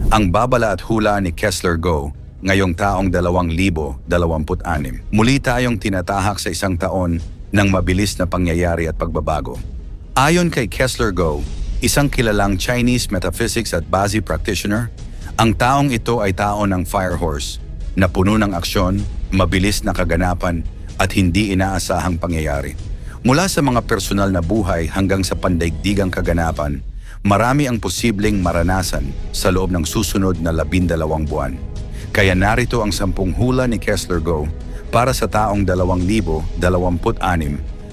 Ang babala at hula ni Kessler Go ngayong taong 2026. Muli tayong tinatahak sa isang taon ng mabilis na pangyayari at pagbabago. Ayon kay Kessler Go, isang kilalang Chinese metaphysics at Bazi practitioner, ang taong ito ay tao ng fire horse na puno ng aksyon, mabilis na kaganapan at hindi inaasahang pangyayari. Mula sa mga personal na buhay hanggang sa pandaigdigang kaganapan, marami ang posibleng maranasan sa loob ng susunod na 12 buwan. Kaya narito ang 10 hula ni Kessler Go para sa taong 2026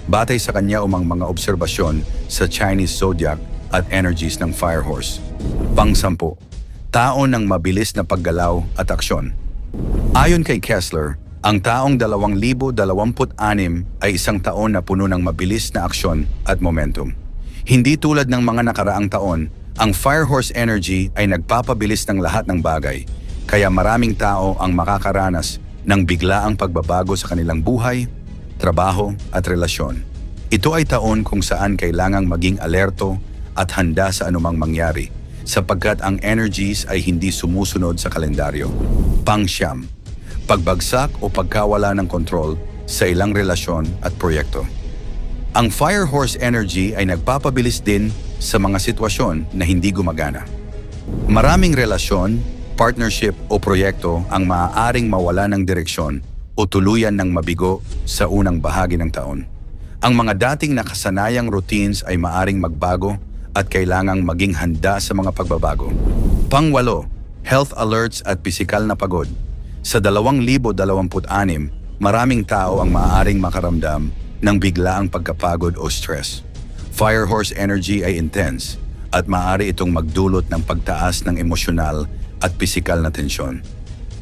batay sa kanya umang mga obserbasyon sa Chinese zodiac at energies ng fire horse. Pang-10, tao ng mabilis na paggalaw at aksyon. Ayon kay Kessler, ang taong 2026 ay isang taon na puno ng mabilis na aksyon at momentum. Hindi tulad ng mga nakaraang taon, ang fire horse energy ay nagpapabilis ng lahat ng bagay, kaya maraming tao ang makakaranas ng biglaang pagbabago sa kanilang buhay, trabaho at relasyon. Ito ay taon kung saan kailangang maging alerto at handa sa anumang mangyari, sapagkat ang energies ay hindi sumusunod sa kalendaryo. Pang-siyam, pagbagsak o pagkawala ng kontrol sa ilang relasyon at proyekto. Ang fire horse energy ay nagpapabilis din sa mga sitwasyon na hindi gumagana. Maraming relasyon, partnership o proyekto ang maaaring mawala ng direksyon o tuluyan ng mabigo sa unang bahagi ng taon. Ang mga dating nakasanayang routines ay maaaring magbago at kailangang maging handa sa mga pagbabago. Pang-8, health alerts at pisikal na pagod. Sa 2026, maraming tao ang maaaring makaramdam ng biglaang pagkapagod o stress. Fire horse energy ay intense at maaari itong magdulot ng pagtaas ng emosyonal at pisikal na tensyon.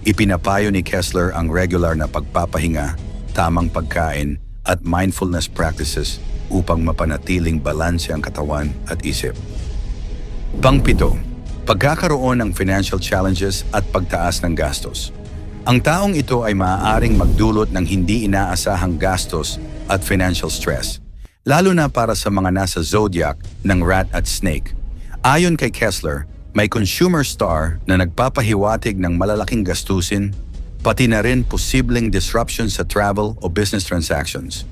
Ipinapayo ni Kessler ang regular na pagpapahinga, tamang pagkain at mindfulness practices upang mapanatiling balanse ang katawan at isip. Pang-7, pagkakaroon ng financial challenges at pagtaas ng gastos. Ang taong ito ay maaaring magdulot ng hindi inaasahang gastos at financial stress, lalo na para sa mga nasa zodiac ng rat at snake. Ayon kay Kessler, may consumer star na nagpapahiwatig ng malalaking gastusin, pati na rin posibleng disruption sa travel o business transactions.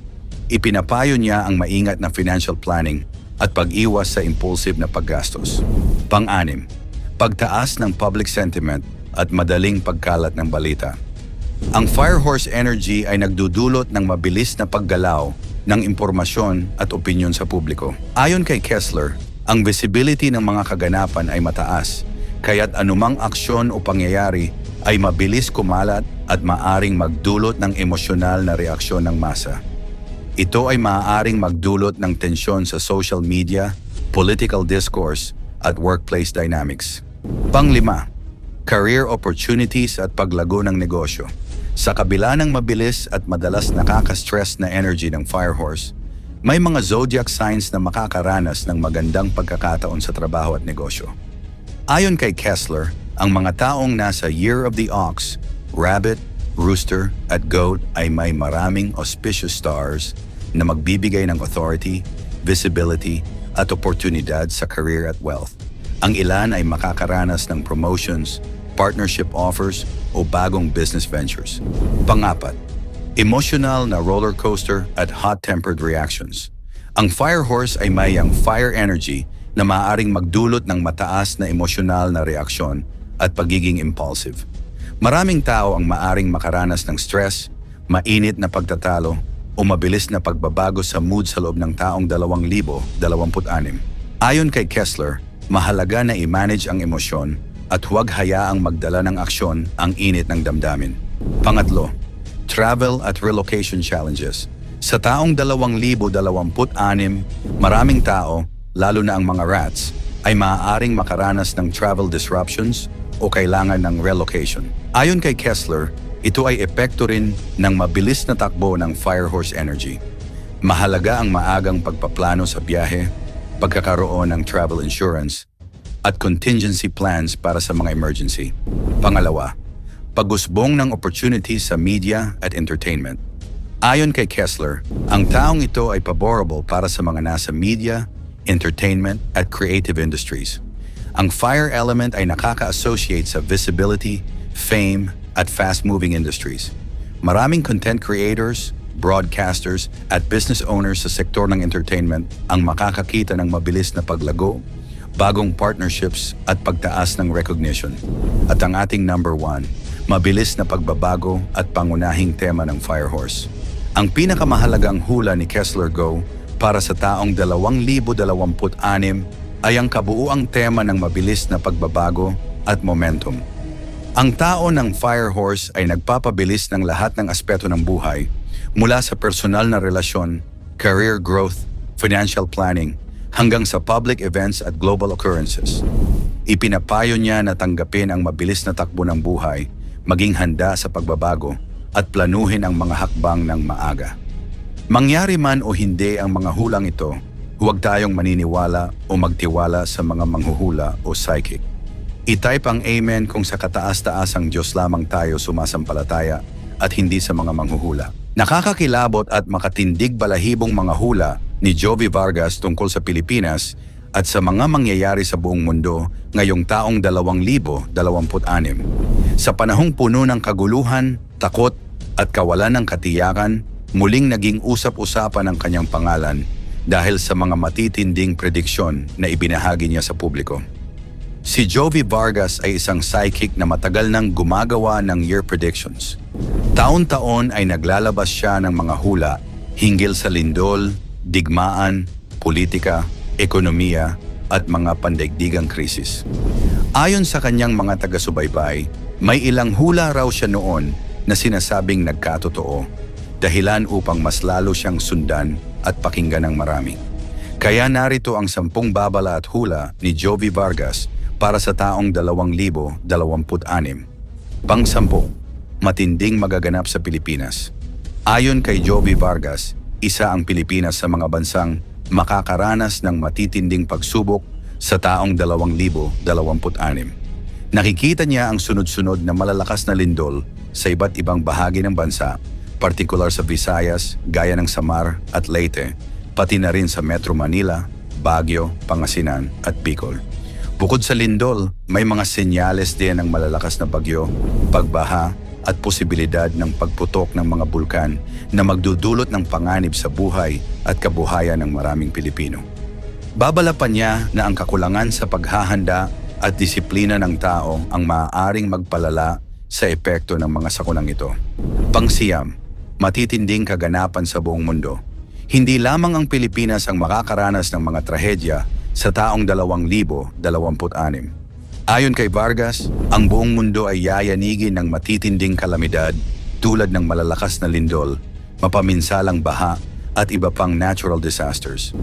Ipinapayo niya ang maingat na financial planning at pag-iwas sa impulsive na paggastos. Pang-6, pagtaas ng public sentiment at madaling pagkalat ng balita. Ang fire horse energy ay nagdudulot ng mabilis na paggalaw ng impormasyon at opinyon sa publiko. Ayon kay Kessler, ang visibility ng mga kaganapan ay mataas, kaya't anumang aksyon o pangyayari ay mabilis kumalat at maaring magdulot ng emosyonal na reaksyon ng masa. Ito ay maaaring magdulot ng tensyon sa social media, political discourse at workplace dynamics. Pang-5, career opportunities at paglago ng negosyo. Sa kabila ng mabilis at madalas nakaka-stress na energy ng fire horse, may mga zodiac signs na makakaranas ng magandang pagkakataon sa trabaho at negosyo. Ayon kay Kessler, ang mga taong nasa Year of the Ox, Rabbit, Rooster at Goat ay may maraming auspicious stars na magbibigay ng authority, visibility at oportunidad sa career at wealth. Ang ilan ay makakaranas ng promotions, partnership offers o bagong business ventures. Pang-4, emotional na roller coaster at hot-tempered reactions. Ang fire horse ay may ang fire energy na maaaring magdulot ng mataas na emosyonal na reaksyon at pagiging impulsive. Maraming tao ang maaaring makaranas ng stress, mainit na pagtatalo o mabilis na pagbabago sa mood sa loob ng taong 2026. Ayon kay Kessler, mahalaga na i-manage ang emosyon at huwag hayaang magdala ng aksyon ang init ng damdamin. Pang-5, travel at relocation challenges. Sa taong 2026, maraming tao, lalo na ang mga rats, ay maaaring makaranas ng travel disruptions o kailangan ng relocation. Ayon kay Kessler, ito ay epekto rin ng mabilis na takbo ng fire horse energy. Mahalaga ang maagang pagpaplano sa biyahe, pagkakaroon ng travel insurance, at contingency plans para sa mga emergency. Pang-2, pag-usbong ng opportunities sa media at entertainment. Ayon kay Kessler, ang taong ito ay favorable para sa mga nasa media, entertainment at creative industries. Ang fire element ay nakaka-associate sa visibility, fame, at fast-moving industries. Maraming content creators, broadcasters, at business owners sa sektor ng entertainment ang makakakita ng mabilis na paglago, bagong partnerships at pagtaas ng recognition. At ang ating number 1, mabilis na pagbabago at pangunahing tema ng Firehorse. Ang pinakamahalagang hula ni Kessler Go para sa taong 2026 ay ang kabuuang tema ng mabilis na pagbabago at momentum. Ang tao ng Firehorse ay nagpapabilis ng lahat ng aspeto ng buhay, mula sa personal na relasyon, career growth, financial planning, hanggang sa public events at global occurrences. Ipinapayo niya na tanggapin ang mabilis na takbo ng buhay, maging handa sa pagbabago, at planuhin ang mga hakbang ng maaga. Mangyari man o hindi ang mga hulang ito, huwag tayong maniniwala o magtiwala sa mga manghuhula o psychic. I-type ang amen kung sa kataas-taasang Diyos lamang tayo sumasampalataya at hindi sa mga manghuhula. Nakakakilabot at makatindig balahibong mga hula ni Jovi Vargas tungkol sa Pilipinas at sa mga mangyayari sa buong mundo ngayong taong 2026. Sa panahong puno ng kaguluhan, takot at kawalan ng katiyakan, muling naging usap-usapan ang kanyang pangalan dahil sa mga matitinding prediksyon na ibinahagi niya sa publiko. Si Jovi Vargas ay isang psychic na matagal nang gumagawa ng year predictions. Taon-taon ay naglalabas siya ng mga hula hinggil sa lindol, digmaan, politika, ekonomiya at mga pandaigdigang krisis. Ayon sa kanyang mga taga-subaybay, may ilang hula raw siya noon na sinasabing nagkatotoo, dahilan upang mas lalo siyang sundan at pakinggan ng marami. Kaya narito ang 10 babala at hula ni Jovi Vargas para sa taong 2026. Pang-10, matinding magaganap sa Pilipinas. Ayon kay Jovi Vargas, isa ang Pilipinas sa mga bansang makakaranas ng matitinding pagsubok sa taong 2026. Nakikita niya ang sunod-sunod na malalakas na lindol sa iba't ibang bahagi ng bansa, partikular sa Visayas, gaya ng Samar at Leyte, pati na rin sa Metro Manila, Baguio, Pangasinan at Bicol. Bukod sa lindol, may mga senyales din ng malalakas na bagyo, pagbaha at posibilidad ng pagputok ng mga bulkan na magdudulot ng panganib sa buhay at kabuhayan ng maraming Pilipino. Babala pa niya na ang kakulangan sa paghahanda at disiplina ng tao ang maaaring magpalala sa epekto ng mga sakunang ito. Pang-siyam, matitinding kaganapan sa buong mundo. Hindi lamang ang Pilipinas ang makakaranas ng mga trahedya sa taong 2026. Ayon kay Vargas, ang buong mundo ay yayanigin ng matitinding kalamidad tulad ng malalakas na lindol, mapaminsalang baha at iba pang natural disasters.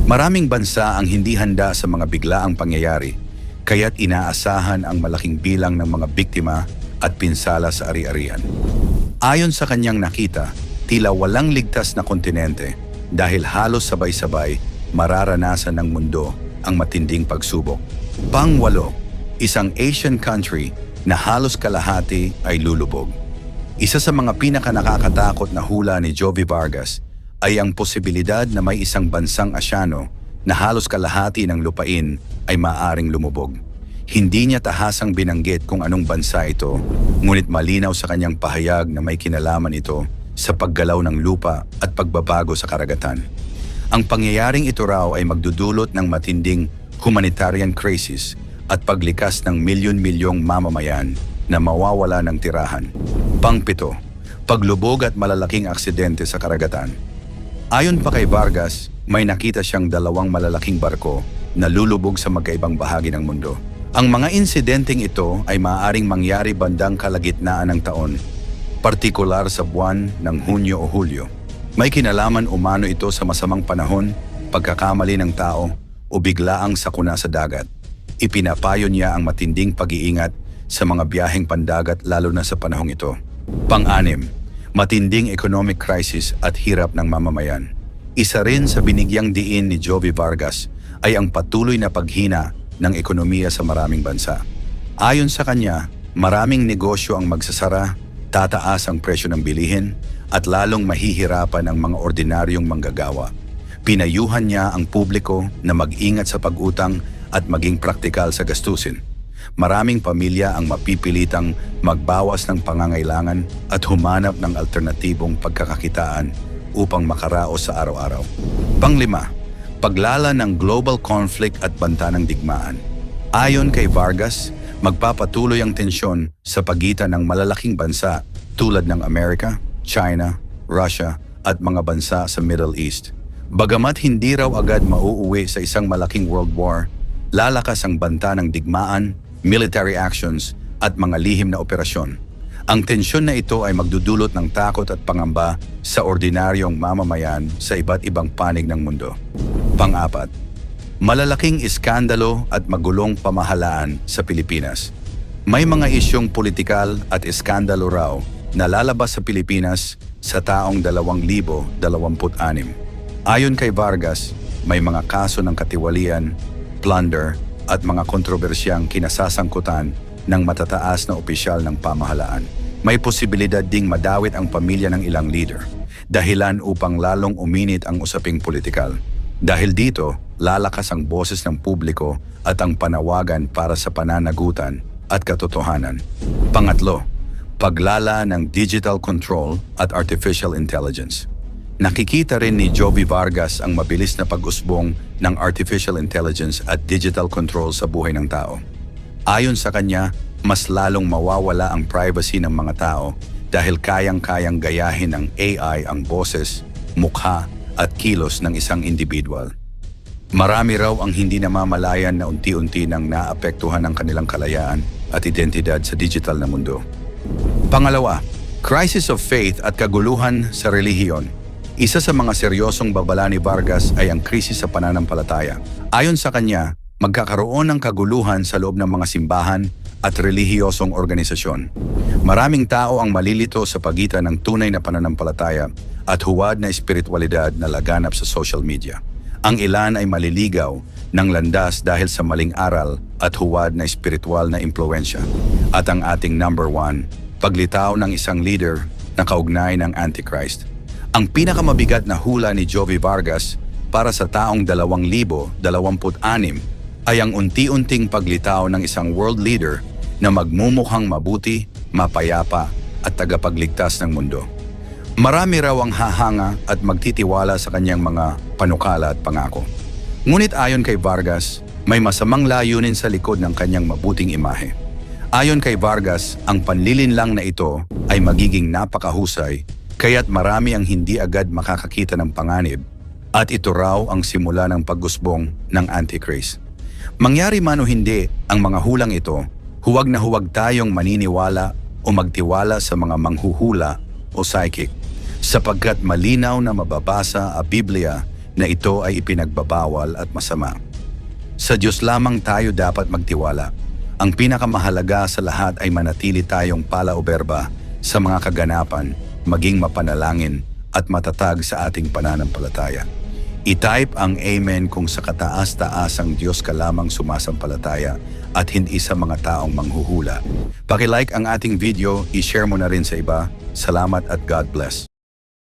Maraming bansa ang hindi handa sa mga biglaang pangyayari, kaya't inaasahan ang malaking bilang ng mga biktima at pinsala sa ari-arian. Ayon sa kanyang nakita, tila walang ligtas na kontinente dahil halos sabay-sabay mararanasan ng mundo ang matinding pagsubok. Pang-8, isang Asian country na halos kalahati ay lulubog. Isa sa mga pinaka-nakakatakot na hula ni Jovi Vargas ay ang posibilidad na may isang bansang Asyano na halos kalahati ng lupain ay maaring lumubog. Hindi niya tahasang binanggit kung anong bansa ito, ngunit malinaw sa kanyang pahayag na may kinalaman ito sa paggalaw ng lupa at pagbabago sa karagatan. Ang pangyayaring ito raw ay magdudulot ng matinding humanitarian crisis at paglikas ng milyon-milyong mamamayan na mawawala ng tirahan. Pang-7, paglubog at malalaking aksidente sa karagatan. Ayon pa kay Vargas, may nakita siyang 2 malalaking barko na lulubog sa magkaibang bahagi ng mundo. Ang mga insidenteng ito ay maaaring mangyari bandang kalagitnaan ng taon, partikular sa buwan ng Hunyo o Hulyo. May kinalaman umano ito sa masamang panahon, pagkakamali ng tao o biglaang sakuna sa dagat. Ipinapayo niya ang matinding pag-iingat sa mga biyaheng pandagat lalo na sa panahong ito. Pang-6, matinding economic crisis at hirap ng mamamayan. Isa rin sa binigyang diin ni Jovi Vargas ay ang patuloy na paghina ng ekonomiya sa maraming bansa. Ayon sa kanya, maraming negosyo ang magsasara, tataas ang presyo ng bilihin, at lalong mahihirapan ang mga ordinaryong manggagawa. Pinayuhan niya ang publiko na mag-ingat sa pag-utang at maging praktikal sa gastusin. Maraming pamilya ang mapipilitang magbawas ng pangangailangan at humanap ng alternatibong pagkakakitaan upang makaraos sa araw-araw. Panglima, paglala ng global conflict at banta ng digmaan. Ayon kay Vargas, magpapatuloy ang tensyon sa pagitan ng malalaking bansa tulad ng Amerika, China, Russia at mga bansa sa Middle East. Bagamat hindi raw agad mauuwi sa isang malaking world war, lalakas ang banta ng digmaan, military actions at mga lihim na operasyon. Ang tensyon na ito ay magdudulot ng takot at pangamba sa ordinaryong mamamayan sa iba't ibang panig ng mundo. Pang-apat, malalaking iskandalo at magulong pamahalaan sa Pilipinas. May mga isyong politikal at iskandalo raw na lalabas sa Pilipinas sa taong 2026. Ayon kay Vargas, may mga kaso ng katiwalian, plunder at mga kontrobersyang kinasasangkutan ng matataas na opisyal ng pamahalaan. May posibilidad ding madawit ang pamilya ng ilang leader, dahilan upang lalong uminit ang usaping politikal. Dahil dito, lalakas ang boses ng publiko at ang panawagan para sa pananagutan at katotohanan. Pangatlo, paglala ng digital control at artificial intelligence. Nakikita rin ni Jovi Vargas ang mabilis na pag-usbong ng artificial intelligence at digital control sa buhay ng tao. Ayon sa kanya, mas lalong mawawala ang privacy ng mga tao dahil kayang-kayang gayahin ng AI ang boses, mukha at kilos ng isang individual. Marami raw ang hindi namamalayan na unti-unti nang naapektuhan ang kanilang kalayaan at identidad sa digital na mundo. Pangalawa, crisis of faith at kaguluhan sa relihiyon. Isa sa mga seryosong babala ni Vargas ay ang krisis sa pananampalataya. Ayon sa kanya, magkakaroon ng kaguluhan sa loob ng mga simbahan at relihiyosong organisasyon. Maraming tao ang malilito sa pagitan ng tunay na pananampalataya at huwad na espiritualidad na laganap sa social media. Ang ilan ay maliligaw ng landas dahil sa maling aral at huwad na espiritual na impluensya. At ang ating number 1, paglitaw ng isang leader na kaugnay ng Antichrist. Ang pinakamabigat na hula ni Jovi Vargas para sa taong 2026 ay ang unti-unting paglitaw ng isang world leader na magmumukhang mabuti, mapayapa at tagapagligtas ng mundo. Marami raw ang hahanga at magtitiwala sa kanyang mga panukala at pangako. Ngunit ayon kay Vargas, may masamang layunin sa likod ng kanyang mabuting imahe. Ayon kay Vargas, ang panlilinlang na ito ay magiging napakahusay kaya't marami ang hindi agad makakakita ng panganib at ito raw ang simula ng pag-usbong ng Antichrist. Mangyari man o hindi ang mga hulang ito, huwag na huwag tayong maniniwala o magtiwala sa mga manghuhula o psychic sapagkat malinaw na mababasa ang Biblia na ito ay ipinagbabawal at masama. Sa Diyos lamang tayo dapat magtiwala. Ang pinakamahalaga sa lahat ay manatili tayong palauberba sa mga kaganapan, maging mapanalangin at matatag sa ating pananampalataya. I-type ang Amen kung sa kataas-taasang Diyos ka lamang sumasampalataya at hindi sa mga taong manghuhula. Paki-like ang ating video, i-share mo na rin sa iba. Salamat at God bless.